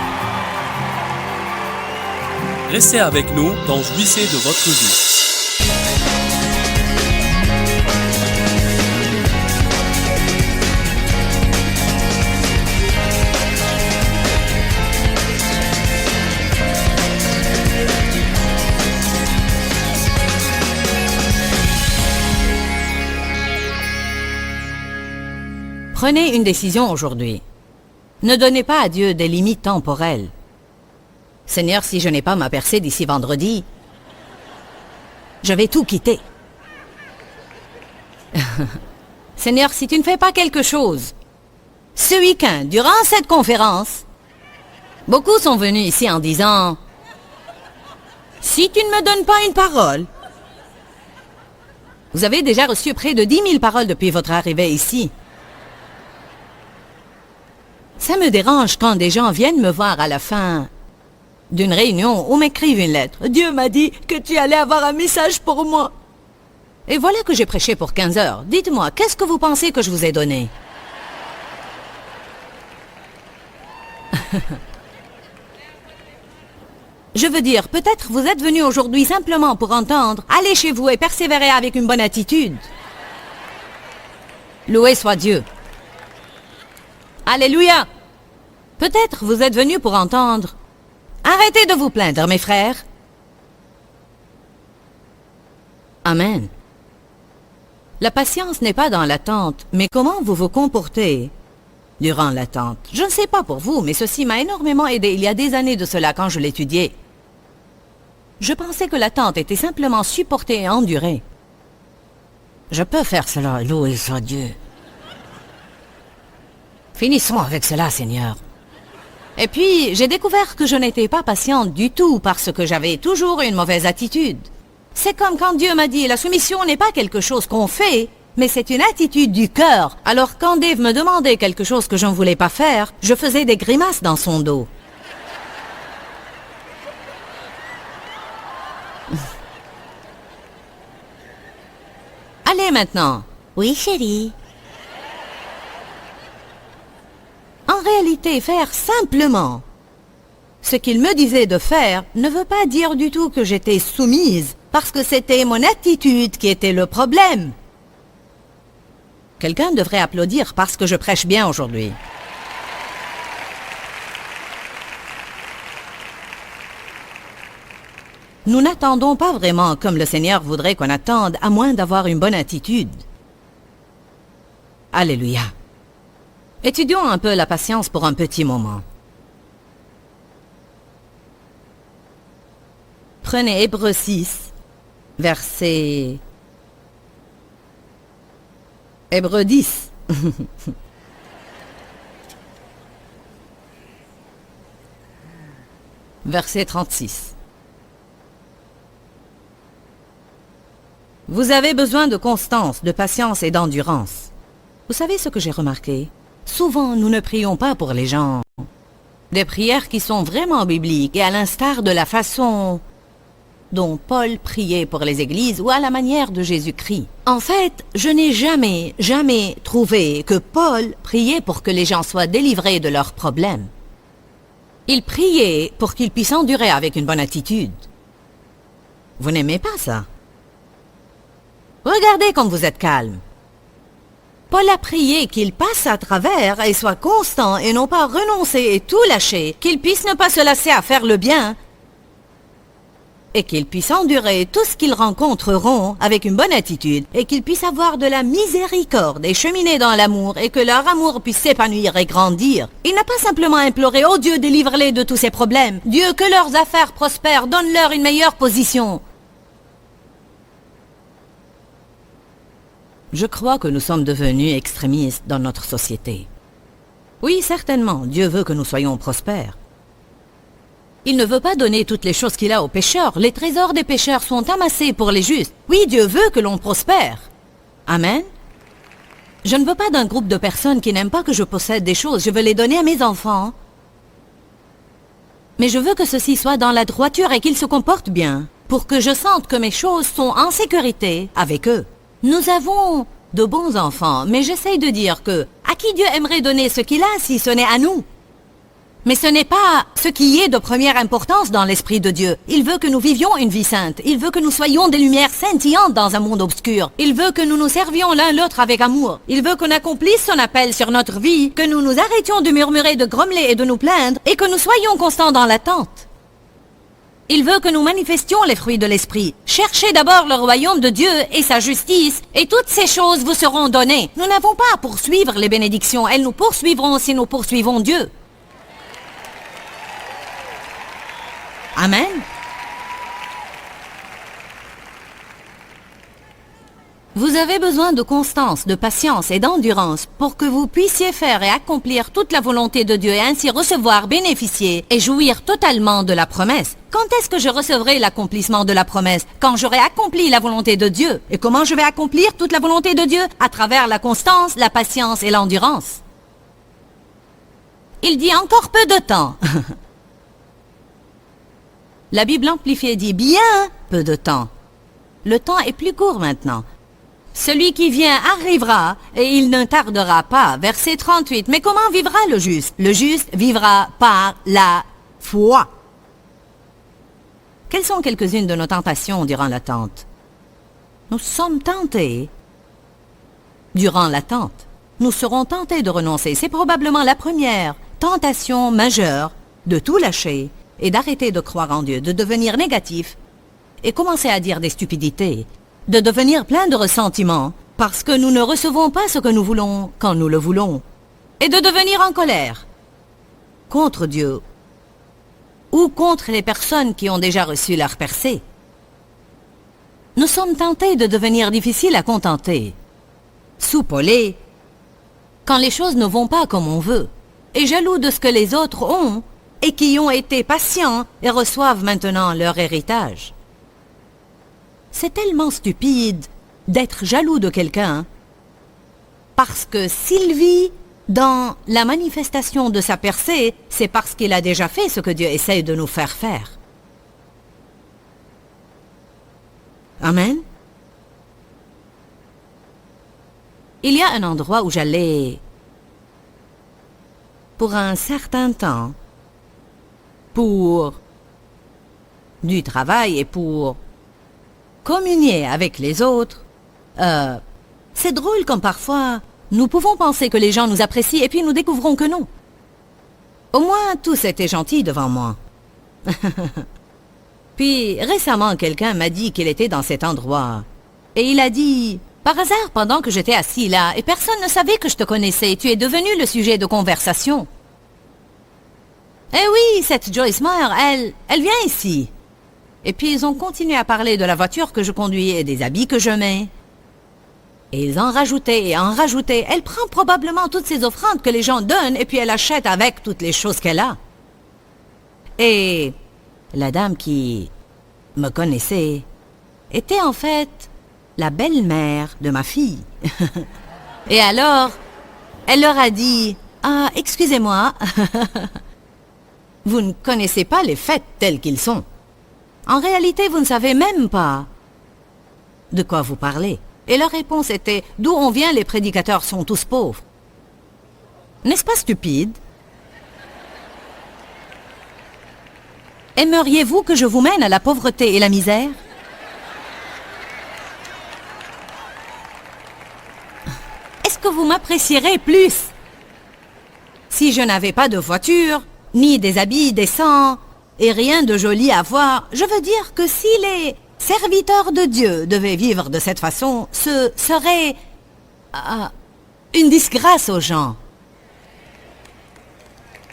Restez avec nous dans Jouissez de votre vie. Prenez une décision aujourd'hui. Ne donnez pas à Dieu des limites temporelles. Seigneur, si je n'ai pas ma percée d'ici vendredi, je vais tout quitter. Seigneur, si tu ne fais pas quelque chose, ce week-end, durant cette conférence, beaucoup sont venus ici en disant, si tu ne me donnes pas une parole, vous avez déjà reçu près de 10 000 paroles depuis votre arrivée ici. Ça me dérange quand des gens viennent me voir à la fin d'une réunion ou m'écrivent une lettre. Dieu m'a dit que tu allais avoir un message pour moi. Et voilà que j'ai prêché pour 15 heures. Dites-moi, qu'est-ce que vous pensez que je vous ai donné? Je veux dire, peut-être vous êtes venu aujourd'hui simplement pour entendre. Allez chez vous et persévérez avec une bonne attitude. Loué soit Dieu. Alléluia! Peut-être vous êtes venus pour entendre. Arrêtez de vous plaindre, mes frères. Amen. La patience n'est pas dans l'attente, mais comment vous vous comportez durant l'attente. Je ne sais pas pour vous, mais ceci m'a énormément aidé il y a des années de cela quand je l'étudiais. Je pensais que l'attente était simplement supportée et endurée. Je peux faire cela, loué soit Dieu. Finissons avec cela, Seigneur. Et puis, j'ai découvert que je n'étais pas patiente du tout parce que j'avais toujours une mauvaise attitude. C'est comme quand Dieu m'a dit, la soumission n'est pas quelque chose qu'on fait, mais c'est une attitude du cœur. Alors quand Dave me demandait quelque chose que je ne voulais pas faire, je faisais des grimaces dans son dos. Allez maintenant. Oui, chérie. En réalité, faire simplement ce qu'il me disait de faire ne veut pas dire du tout que j'étais soumise, parce que c'était mon attitude qui était le problème. Quelqu'un devrait applaudir parce que je prêche bien aujourd'hui. Nous n'attendons pas vraiment comme le Seigneur voudrait qu'on attende, à moins d'avoir une bonne attitude. Alléluia. Étudions un peu la patience pour un petit moment. Prenez Hébreux 6, verset... Hébreux 10. Verset 36. Vous avez besoin de constance, de patience et d'endurance. Vous savez ce que j'ai remarqué? Souvent, nous ne prions pas pour les gens. Des prières qui sont vraiment bibliques et à l'instar de la façon dont Paul priait pour les églises ou à la manière de Jésus-Christ. En fait, je n'ai jamais trouvé que Paul priait pour que les gens soient délivrés de leurs problèmes. Il priait pour qu'ils puissent endurer avec une bonne attitude. Vous n'aimez pas ça? Regardez comme vous êtes calme. Paul a prié qu'il passe à travers et soit constant et non pas renoncer et tout lâcher, qu'il puisse ne pas se lasser à faire le bien et qu'ils puissent endurer tout ce qu'ils rencontreront avec une bonne attitude et qu'ils puissent avoir de la miséricorde et cheminer dans l'amour et que leur amour puisse s'épanouir et grandir. Il n'a pas simplement imploré « Oh Dieu, délivre-les de tous ces problèmes. Dieu, que leurs affaires prospèrent, donne-leur une meilleure position. » Je crois que nous sommes devenus extrémistes dans notre société. Oui, certainement, Dieu veut que nous soyons prospères. Il ne veut pas donner toutes les choses qu'il a aux pécheurs. Les trésors des pécheurs sont amassés pour les justes. Oui, Dieu veut que l'on prospère. Amen. Je ne veux pas d'un groupe de personnes qui n'aiment pas que je possède des choses. Je veux les donner à mes enfants. Mais je veux que ceci soit dans la droiture et qu'ils se comportent bien, pour que je sente que mes choses sont en sécurité avec eux. Nous avons de bons enfants, mais j'essaye de dire que, à qui Dieu aimerait donner ce qu'il a si ce n'est à nous? Mais ce n'est pas ce qui est de première importance dans l'Esprit de Dieu. Il veut que nous vivions une vie sainte. Il veut que nous soyons des lumières scintillantes dans un monde obscur. Il veut que nous nous servions l'un l'autre avec amour. Il veut qu'on accomplisse son appel sur notre vie, que nous nous arrêtions de murmurer, de grommeler et de nous plaindre, et que nous soyons constants dans l'attente. Il veut que nous manifestions les fruits de l'Esprit. Cherchez d'abord le royaume de Dieu et sa justice, et toutes ces choses vous seront données. Nous n'avons pas à poursuivre les bénédictions. Elles nous poursuivront si nous poursuivons Dieu. Amen. Vous avez besoin de constance, de patience et d'endurance pour que vous puissiez faire et accomplir toute la volonté de Dieu et ainsi recevoir, bénéficier et jouir totalement de la promesse. Quand est-ce que je recevrai l'accomplissement de la promesse? Quand j'aurai accompli la volonté de Dieu. Et comment je vais accomplir toute la volonté de Dieu? À travers la constance, la patience et l'endurance. Il dit encore peu de temps. La Bible amplifiée dit bien peu de temps. Le temps est plus court maintenant. Celui qui vient arrivera et il ne tardera pas. Verset 38. Mais comment vivra le juste? Le juste vivra par la foi. Quelles sont quelques-unes de nos tentations durant l'attente? Nous sommes tentés durant l'attente. Nous serons tentés de renoncer. C'est probablement la première tentation majeure de tout lâcher et d'arrêter de croire en Dieu, de devenir négatif et commencer à dire des stupidités, de devenir plein de ressentiments parce que nous ne recevons pas ce que nous voulons quand nous le voulons, et de devenir en colère contre Dieu ou contre les personnes qui ont déjà reçu leur percée. Nous sommes tentés de devenir difficiles à contenter, soupolés, quand les choses ne vont pas comme on veut, et jaloux de ce que les autres ont et qui ont été patients et reçoivent maintenant leur héritage. C'est tellement stupide d'être jaloux de quelqu'un parce que s'il vit dans la manifestation de sa percée, c'est parce qu'il a déjà fait ce que Dieu essaye de nous faire faire. Amen. Il y a un endroit où j'allais pour un certain temps pour du travail et pour communier avec les autres. C'est drôle comme parfois nous pouvons penser que les gens nous apprécient et puis nous découvrons que non. Au moins tous étaient gentils devant moi. Puis récemment quelqu'un m'a dit qu'il était dans cet endroit et il a dit: par hasard, pendant que j'étais assis là et personne ne savait que je te connaissais, tu es devenu le sujet de conversation. Eh oui, cette Joyce Meyer, elle vient ici. Et puis ils ont continué à parler de la voiture que je conduis et des habits que je mets. Et ils en rajoutaient et en rajoutaient. Elle prend probablement toutes ces offrandes que les gens donnent et puis elle achète avec toutes les choses qu'elle a. Et la dame qui me connaissait était en fait la belle-mère de ma fille. Et alors, elle leur a dit: ah, excusez-moi, vous ne connaissez pas les faits tels qu'ils sont. En réalité, vous ne savez même pas de quoi vous parlez. Et leur réponse était: d'où on vient, les prédicateurs sont tous pauvres. N'est-ce pas stupide? Aimeriez-vous que je vous mène à la pauvreté et la misère? Est-ce que vous m'apprécierez plus si je n'avais pas de voiture, ni des habits décents, et rien de joli à voir? Je veux dire que si les serviteurs de Dieu devaient vivre de cette façon, ce serait une disgrâce aux gens.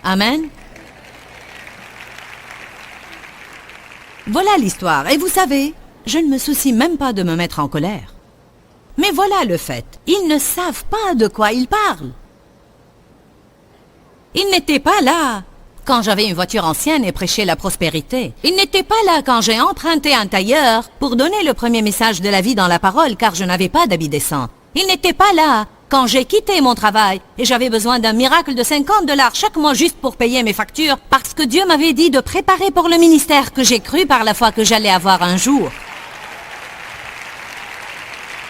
Amen. Voilà l'histoire. Et vous savez, je ne me soucie même pas de me mettre en colère. Mais voilà le fait. Ils ne savent pas de quoi ils parlent. Ils n'étaient pas là quand j'avais une voiture ancienne et prêchais la prospérité. Ils n'étaient pas là quand j'ai emprunté un tailleur pour donner le premier message de la vie dans la parole car je n'avais pas d'habits décents. Ils n'étaient pas là quand j'ai quitté mon travail et j'avais besoin d'un miracle de $50 chaque mois juste pour payer mes factures parce que Dieu m'avait dit de préparer pour le ministère que j'ai cru par la foi que j'allais avoir un jour.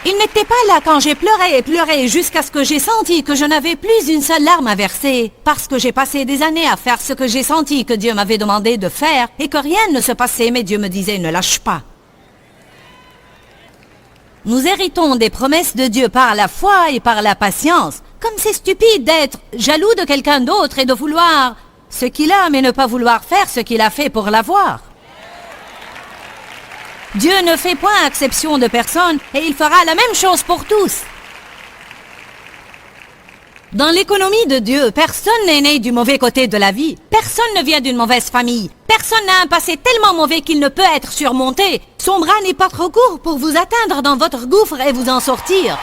Il n'était pas là quand j'ai pleuré et pleuré jusqu'à ce que j'ai senti que je n'avais plus une seule larme à verser, parce que j'ai passé des années à faire ce que j'ai senti que Dieu m'avait demandé de faire et que rien ne se passait, mais Dieu me disait ne lâche pas. Nous héritons des promesses de Dieu par la foi et par la patience. Comme c'est stupide d'être jaloux de quelqu'un d'autre et de vouloir ce qu'il a mais ne pas vouloir faire ce qu'il a fait pour l'avoir. Dieu ne fait point exception de personne et il fera la même chose pour tous. Dans l'économie de Dieu, personne n'est né du mauvais côté de la vie. Personne ne vient d'une mauvaise famille. Personne n'a un passé tellement mauvais qu'il ne peut être surmonté. Son bras n'est pas trop court pour vous atteindre dans votre gouffre et vous en sortir.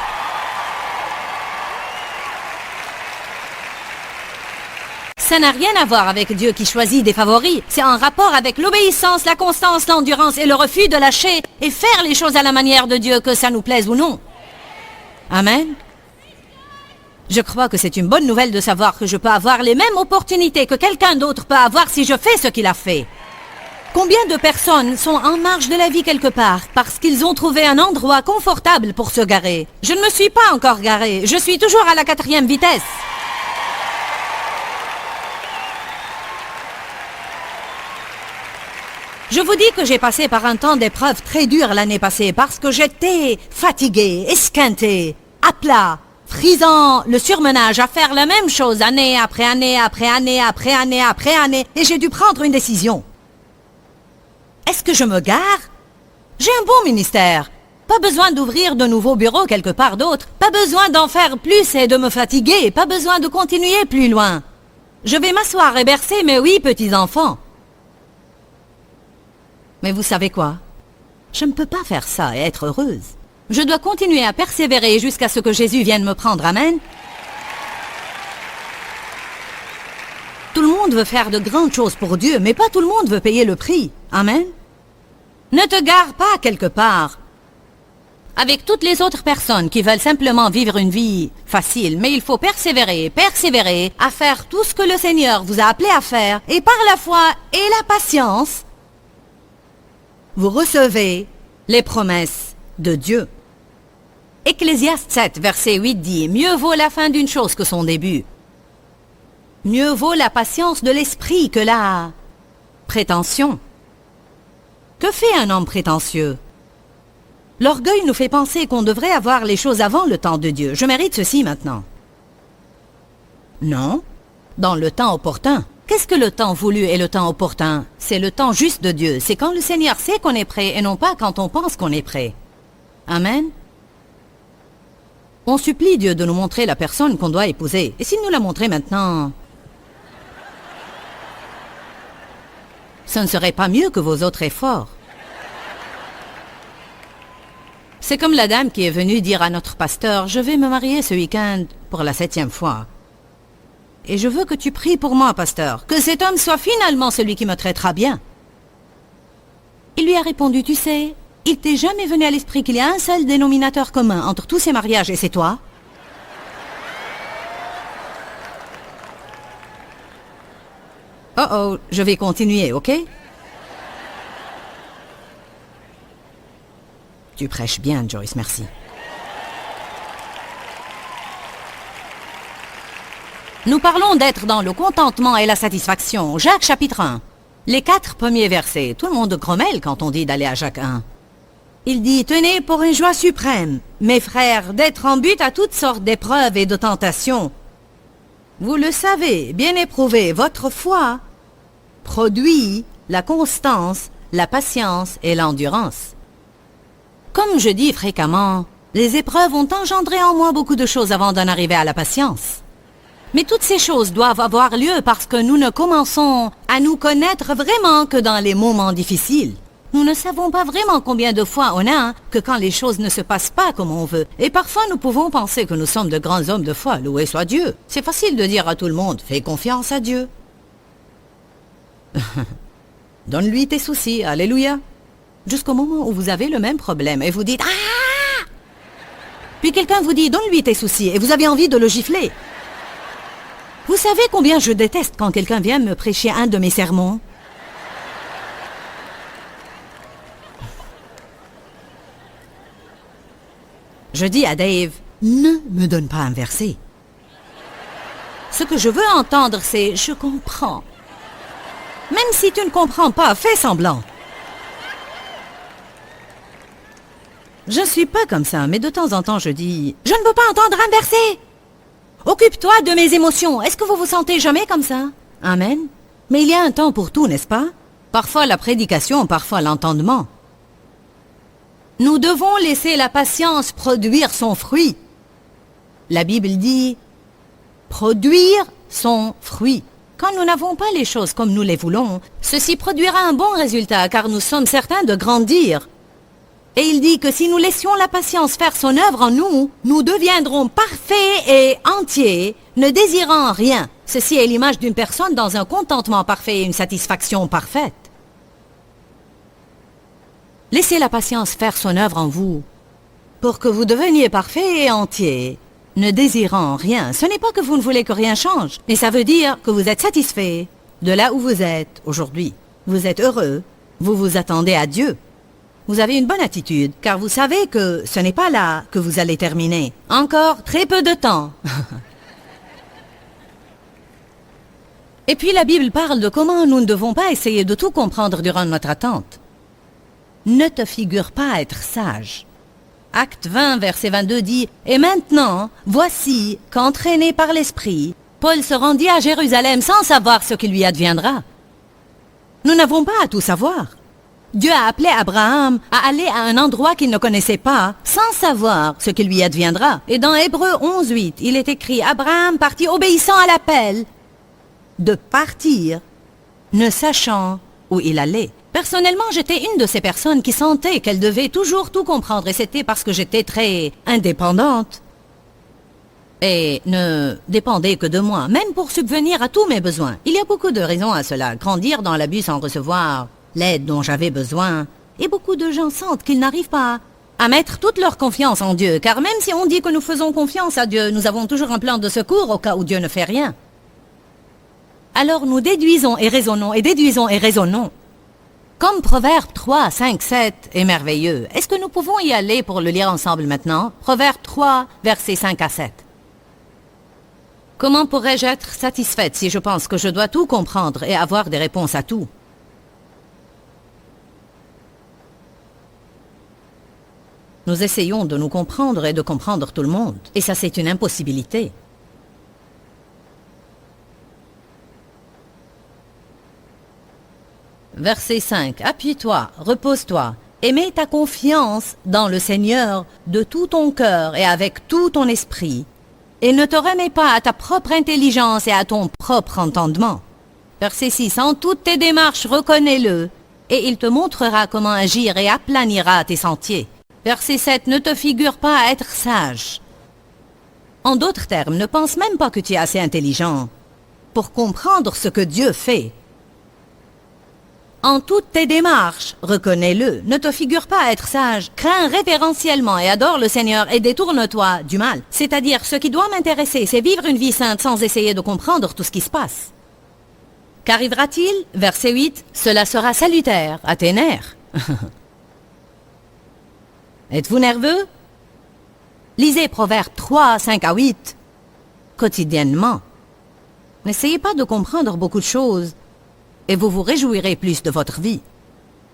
Ça n'a rien à voir avec Dieu qui choisit des favoris. C'est en rapport avec l'obéissance, la constance, l'endurance et le refus de lâcher et faire les choses à la manière de Dieu, que ça nous plaise ou non. Amen. Je crois que c'est une bonne nouvelle de savoir que je peux avoir les mêmes opportunités que quelqu'un d'autre peut avoir si je fais ce qu'il a fait. Combien de personnes sont en marge de la vie quelque part parce qu'ils ont trouvé un endroit confortable pour se garer? Je ne me suis pas encore garé. Je suis toujours à la 4e vitesse. Je vous dis que j'ai passé par un temps d'épreuve très dur l'année passée parce que j'étais fatigué, esquinté, à plat, frisant le surmenage à faire la même chose année après année après année après année après année et j'ai dû prendre une décision. Est-ce que je me gare? J'ai un bon ministère. Pas besoin d'ouvrir de nouveaux bureaux quelque part d'autre. Pas besoin d'en faire plus et de me fatiguer. Pas besoin de continuer plus loin. Je vais m'asseoir et bercer mes 8 petits-enfants. Mais vous savez quoi? Je ne peux pas faire ça et être heureuse. Je dois continuer à persévérer jusqu'à ce que Jésus vienne me prendre. Amen. Tout le monde veut faire de grandes choses pour Dieu, mais pas tout le monde veut payer le prix. Amen. Ne te gare pas quelque part avec toutes les autres personnes qui veulent simplement vivre une vie facile, mais il faut persévérer, persévérer à faire tout ce que le Seigneur vous a appelé à faire, et par la foi et la patience, vous recevez les promesses de Dieu. Ecclésiaste 7, verset 8 dit « Mieux vaut la fin d'une chose que son début. Mieux vaut la patience de l'esprit que la prétention. » Que fait un homme prétentieux? L'orgueil nous fait penser qu'on devrait avoir les choses avant le temps de Dieu. Je mérite ceci maintenant. Non, dans le temps opportun. Qu'est-ce que le temps voulu et le temps opportun? C'est le temps juste de Dieu. C'est quand le Seigneur sait qu'on est prêt et non pas quand on pense qu'on est prêt. Amen. On supplie Dieu de nous montrer la personne qu'on doit épouser. Et s'il nous l'a montré maintenant, ce ne serait pas mieux que vos autres efforts. C'est comme la dame qui est venue dire à notre pasteur « Je vais me marier ce week-end pour la 7e fois. Et je veux que tu pries pour moi, pasteur, que cet homme soit finalement celui qui me traitera bien. » Il lui a répondu « Tu sais, il t'est jamais venu à l'esprit qu'il y a un seul dénominateur commun entre tous ces mariages et c'est toi? » Oh oh, je vais continuer, ok? Tu prêches bien, Joyce, merci. Nous parlons d'être dans le contentement et la satisfaction. Jacques chapitre 1. Les 4 premiers versets. Tout le monde grommelle quand on dit d'aller à Jacques 1. Il dit, tenez pour une joie suprême, mes frères, d'être en but à toutes sortes d'épreuves et de tentations. Vous le savez, bien éprouvé, votre foi produit la constance, la patience et l'endurance. Comme je dis fréquemment, les épreuves ont engendré en moi beaucoup de choses avant d'en arriver à la patience. Mais toutes ces choses doivent avoir lieu parce que nous ne commençons à nous connaître vraiment que dans les moments difficiles. Nous ne savons pas vraiment combien de fois on a que quand les choses ne se passent pas comme on veut. Et parfois nous pouvons penser que nous sommes de grands hommes de foi, loué soit Dieu. C'est facile de dire à tout le monde, fais confiance à Dieu. Donne-lui tes soucis, alléluia. Jusqu'au moment où vous avez le même problème et vous dites « Ah !» Puis quelqu'un vous dit « Donne-lui tes soucis » et vous avez envie de le gifler. Vous savez combien je déteste quand quelqu'un vient me prêcher un de mes sermons? Je dis à Dave, ne me donne pas un verset. Ce que je veux entendre, c'est « je comprends ». Même si tu ne comprends pas, fais semblant. Je ne suis pas comme ça, mais de temps en temps je dis « je ne veux pas entendre un verset ». Occupe-toi de mes émotions. Est-ce que vous vous sentez jamais comme ça? Amen. Mais il y a un temps pour tout, n'est-ce pas? Parfois la prédication, parfois l'entendement. Nous devons laisser la patience produire son fruit. La Bible dit « produire son fruit ». Quand nous n'avons pas les choses comme nous les voulons, ceci produira un bon résultat car nous sommes certains de grandir. Et il dit que si nous laissions la patience faire son œuvre en nous, nous deviendrons parfaits et entiers, ne désirant rien. Ceci est l'image d'une personne dans un contentement parfait et une satisfaction parfaite. Laissez la patience faire son œuvre en vous, pour que vous deveniez parfait et entier, ne désirant rien. Ce n'est pas que vous ne voulez que rien change, mais ça veut dire que vous êtes satisfait de là où vous êtes aujourd'hui. Vous êtes heureux, vous vous attendez à Dieu. Vous avez une bonne attitude, car vous savez que ce n'est pas là que vous allez terminer. Encore très peu de temps. Et puis la Bible parle de comment nous ne devons pas essayer de tout comprendre durant notre attente. Ne te figure pas être sage. Acte 20, verset 22 dit « Et maintenant, voici qu'entraîné par l'Esprit, Paul se rendit à Jérusalem sans savoir ce qui lui adviendra. » Nous n'avons pas à tout savoir. Dieu a appelé Abraham à aller à un endroit qu'il ne connaissait pas, sans savoir ce qui lui adviendra. Et dans Hébreux 11, 8, il est écrit « Abraham partit obéissant à l'appel de partir, ne sachant où il allait. » Personnellement, j'étais une de ces personnes qui sentaient qu'elle devait toujours tout comprendre, et c'était parce que j'étais très indépendante et ne dépendais que de moi, même pour subvenir à tous mes besoins. Il y a beaucoup de raisons à cela. Grandir dans l'abus sans recevoir l'aide dont j'avais besoin. Et beaucoup de gens sentent qu'ils n'arrivent pas à mettre toute leur confiance en Dieu, car même si on dit que nous faisons confiance à Dieu, nous avons toujours un plan de secours au cas où Dieu ne fait rien. Alors nous déduisons et raisonnons, et déduisons et raisonnons. Comme Proverbe 3, 5, 7 est merveilleux, est-ce que nous pouvons y aller pour le lire ensemble maintenant? Proverbe 3, versets 5 à 7. Comment pourrais-je être satisfaite si je pense que je dois tout comprendre et avoir des réponses à tout? Nous essayons de nous comprendre et de comprendre tout le monde, et ça c'est une impossibilité. Verset 5. Appuie-toi, repose-toi, et mets ta confiance dans le Seigneur de tout ton cœur et avec tout ton esprit, et ne te remets pas à ta propre intelligence et à ton propre entendement. Verset 6. En toutes tes démarches, reconnais-le, et il te montrera comment agir et aplanira tes sentiers. Verset 7. Ne te figure pas être sage. En d'autres termes, ne pense même pas que tu es assez intelligent pour comprendre ce que Dieu fait. En toutes tes démarches, reconnais-le, ne te figure pas être sage, crains révérentiellement et adore le Seigneur et détourne-toi du mal. C'est-à-dire, ce qui doit m'intéresser, c'est vivre une vie sainte sans essayer de comprendre tout ce qui se passe. Qu'arrivera-t-il? Verset 8, cela sera salutaire à tes nerfs. Êtes-vous nerveux? Lisez Proverbe 3, 5 à 8, quotidiennement. N'essayez pas de comprendre beaucoup de choses, et vous vous réjouirez plus de votre vie.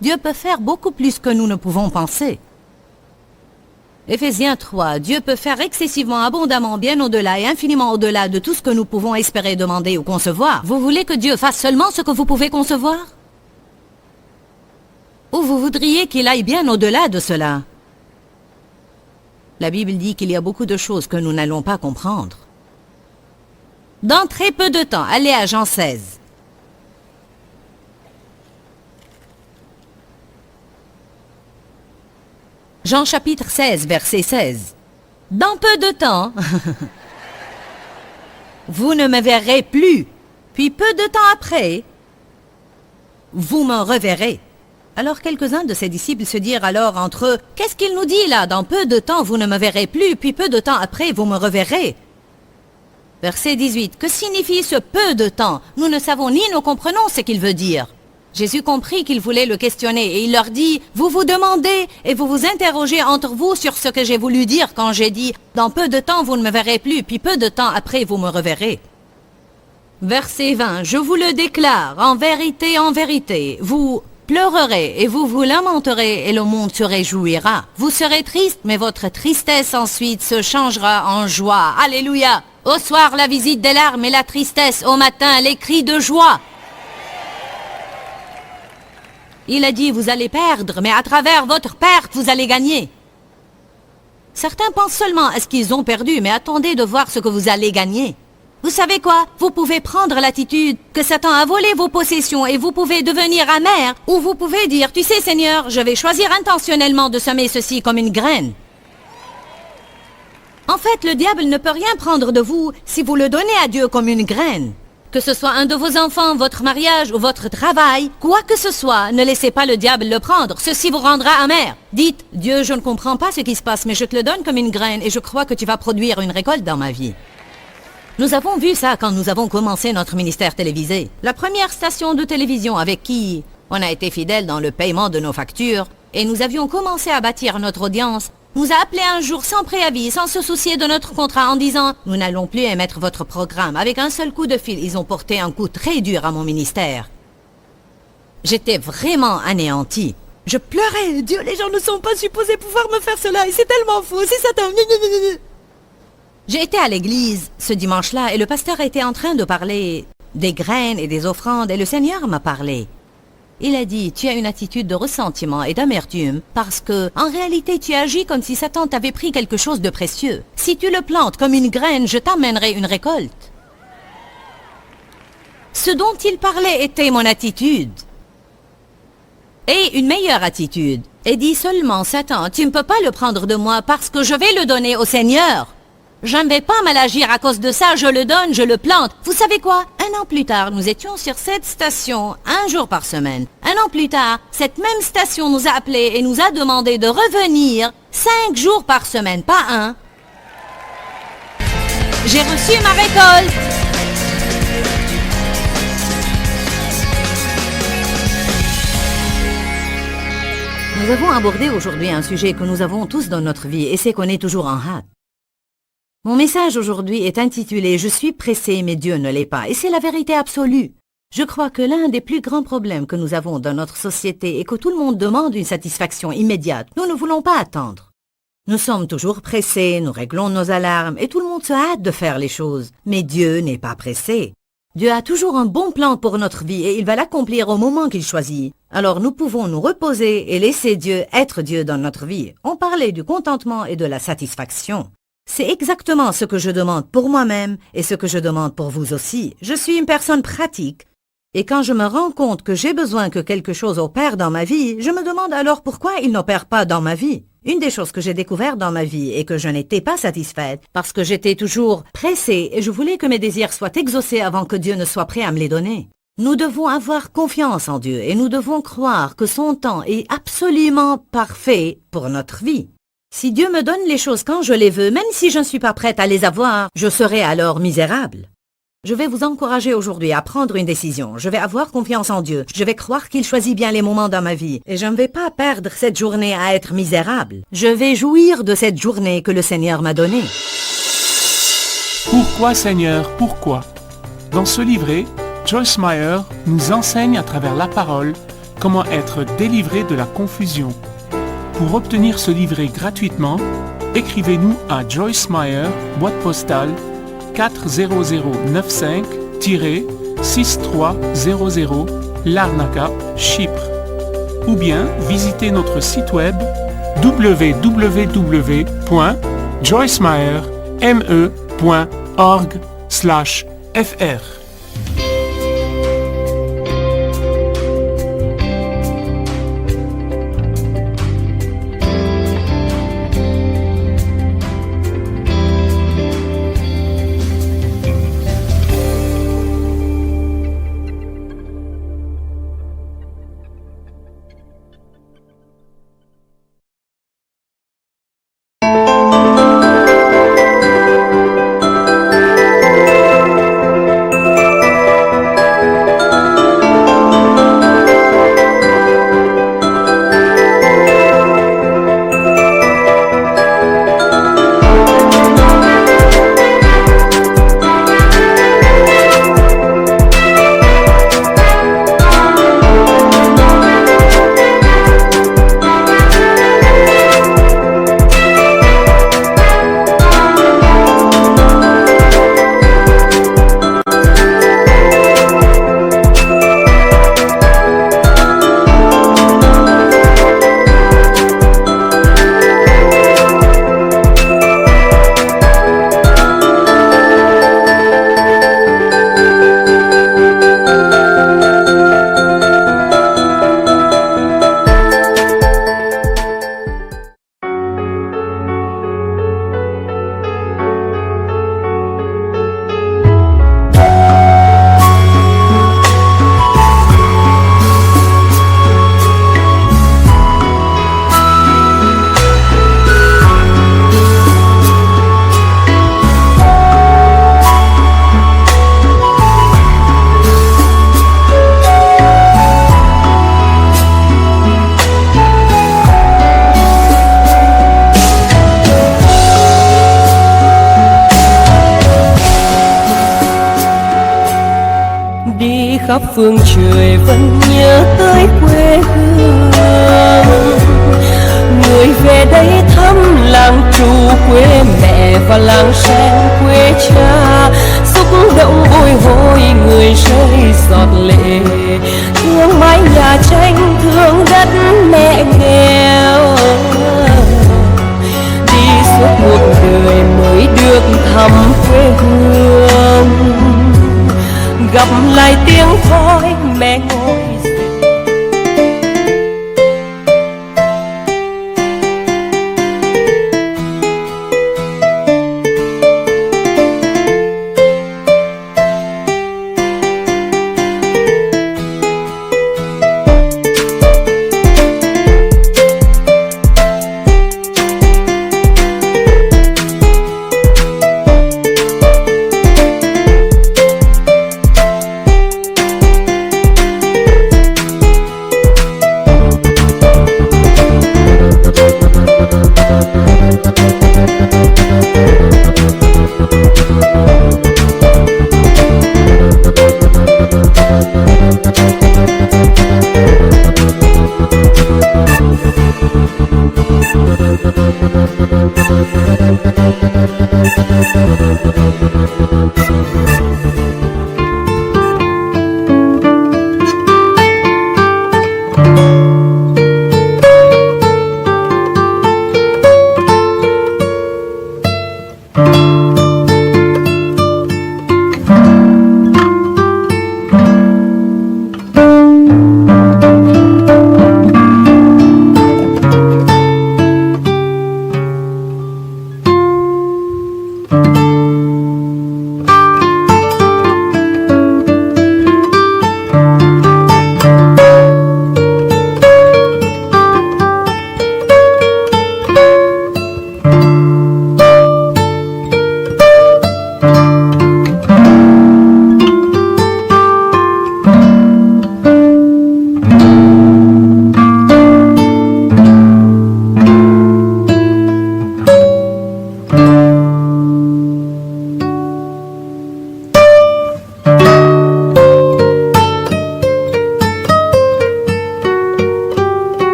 Dieu peut faire beaucoup plus que nous ne pouvons penser. Éphésiens 3, Dieu peut faire excessivement, abondamment, bien au-delà et infiniment au-delà de tout ce que nous pouvons espérer, demander ou concevoir. Vous voulez que Dieu fasse seulement ce que vous pouvez concevoir? Ou vous voudriez qu'il aille bien au-delà de cela? La Bible dit qu'il y a beaucoup de choses que nous n'allons pas comprendre. Dans très peu de temps, allez à Jean 16. Jean chapitre 16, verset 16. Dans peu de temps, vous ne me verrez plus. Puis peu de temps après, vous me reverrez. Alors quelques-uns de ses disciples se dirent alors entre eux, « Qu'est-ce qu'il nous dit là? Dans peu de temps vous ne me verrez plus, puis peu de temps après vous me reverrez. » Verset 18. Que signifie ce peu de temps? Nous ne savons ni nous comprenons ce qu'il veut dire. Jésus comprit qu'il voulait le questionner et il leur dit, vous vous demandez et vous vous interrogez entre vous sur ce que j'ai voulu dire quand j'ai dit, dans peu de temps vous ne me verrez plus, puis peu de temps après vous me reverrez. Verset 20. Je vous le déclare, en vérité, vous pleurerez et vous vous lamenterez et le monde se réjouira. Vous serez triste, mais votre tristesse ensuite se changera en joie. Alléluia! Au soir, la visite des larmes et la tristesse. Au matin, les cris de joie. Il a dit, vous allez perdre, mais à travers votre perte, vous allez gagner. Certains pensent seulement à ce qu'ils ont perdu, mais attendez de voir ce que vous allez gagner. Vous savez quoi? Vous pouvez prendre l'attitude que Satan a volé vos possessions et vous pouvez devenir amer, ou vous pouvez dire, tu sais Seigneur, je vais choisir intentionnellement de semer ceci comme une graine. En fait, le diable ne peut rien prendre de vous si vous le donnez à Dieu comme une graine. Que ce soit un de vos enfants, votre mariage ou votre travail, quoi que ce soit, ne laissez pas le diable le prendre. Ceci vous rendra amer. Dites, Dieu, je ne comprends pas ce qui se passe, mais je te le donne comme une graine et je crois que tu vas produire une récolte dans ma vie. Nous avons vu ça quand nous avons commencé notre ministère télévisé. La première station de télévision avec qui on a été fidèles dans le paiement de nos factures et nous avions commencé à bâtir notre audience, nous a appelé un jour sans préavis, sans se soucier de notre contrat en disant « Nous n'allons plus émettre votre programme ». Avec un seul coup de fil, ils ont porté un coup très dur à mon ministère. J'étais vraiment anéanti. Je pleurais. Dieu, les gens ne sont pas supposés pouvoir me faire cela et c'est tellement faux, c'est Satan. J'ai été à l'église ce dimanche-là et le pasteur était en train de parler des graines et des offrandes et le Seigneur m'a parlé. Il a dit, tu as une attitude de ressentiment et d'amertume parce que, en réalité, tu agis comme si Satan t'avait pris quelque chose de précieux. Si tu le plantes comme une graine, je t'amènerai une récolte. Ce dont il parlait était mon attitude. Et une meilleure attitude. Et dit seulement, Satan, tu ne peux pas le prendre de moi parce que je vais le donner au Seigneur. Je ne vais pas mal agir à cause de ça, je le donne, je le plante. Vous savez quoi? 1 an plus tard, nous étions sur cette station 1 jour par semaine. 1 an plus tard, cette même station nous a appelés et nous a demandé de revenir 5 jours par semaine, pas 1. J'ai reçu ma récolte. Nous avons abordé aujourd'hui un sujet que nous avons tous dans notre vie et c'est qu'on est toujours en hâte. Mon message aujourd'hui est intitulé « Je suis pressé, mais Dieu ne l'est pas » et c'est la vérité absolue. Je crois que l'un des plus grands problèmes que nous avons dans notre société est que tout le monde demande une satisfaction immédiate. Nous ne voulons pas attendre. Nous sommes toujours pressés, nous réglons nos alarmes et tout le monde se hâte de faire les choses. Mais Dieu n'est pas pressé. Dieu a toujours un bon plan pour notre vie et il va l'accomplir au moment qu'il choisit. Alors nous pouvons nous reposer et laisser Dieu être Dieu dans notre vie. On parlait du contentement et de la satisfaction. C'est exactement ce que je demande pour moi-même et ce que je demande pour vous aussi. Je suis une personne pratique. Et quand je me rends compte que j'ai besoin que quelque chose opère dans ma vie, je me demande alors pourquoi il n'opère pas dans ma vie. Une des choses que j'ai découvertes dans ma vie est que je n'étais pas satisfaite parce que j'étais toujours pressée et je voulais que mes désirs soient exaucés avant que Dieu ne soit prêt à me les donner. Nous devons avoir confiance en Dieu et nous devons croire que son temps est absolument parfait pour notre vie. Si Dieu me donne les choses quand je les veux, même si je ne suis pas prête à les avoir, je serai alors misérable. Je vais vous encourager aujourd'hui à prendre une décision. Je vais avoir confiance en Dieu. Je vais croire qu'il choisit bien les moments dans ma vie. Et je ne vais pas perdre cette journée à être misérable. Je vais jouir de cette journée que le Seigneur m'a donnée. Pourquoi Seigneur, pourquoi? Dans ce livret, Joyce Meyer nous enseigne à travers la parole comment être délivré de la confusion. Pour obtenir ce livret gratuitement, écrivez-nous à Joyce Meyer, boîte postale 40095-6300 Larnaca, Chypre. Ou bien visitez notre site web www.joycemeyer.org/fr. phương trời vẫn nhớ tới quê hương. Người về đây thăm làng trù quê mẹ và làng sen quê cha, xúc động bồi hồi người rơi giọt lệ, thương mái nhà tranh thương đất mẹ nghèo. Đi suốt một đời mới được thăm quê hương, gặp lại tiếng khói mẹ ngồi.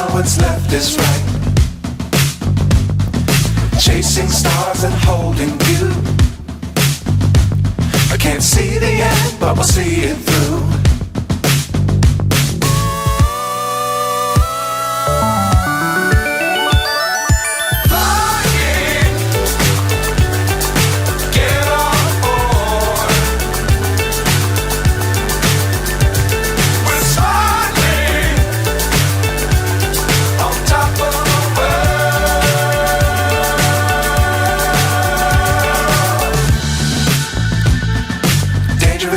now what's left is right. Chasing stars and holding you. I can't see the end, but we'll see it through.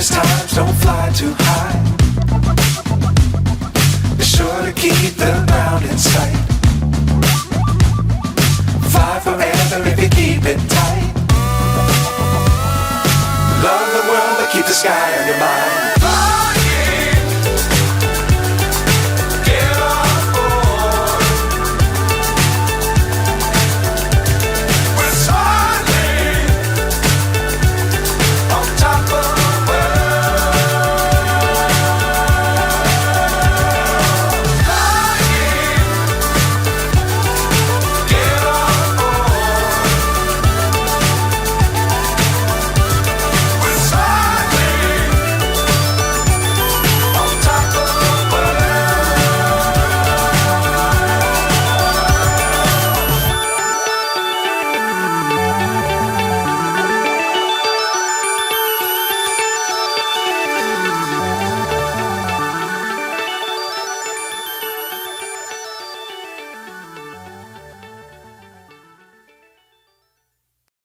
Times don't fly too high. Be sure to keep the ground in sight. Fly forever if you keep it tight. Love the world but keep the sky on your mind.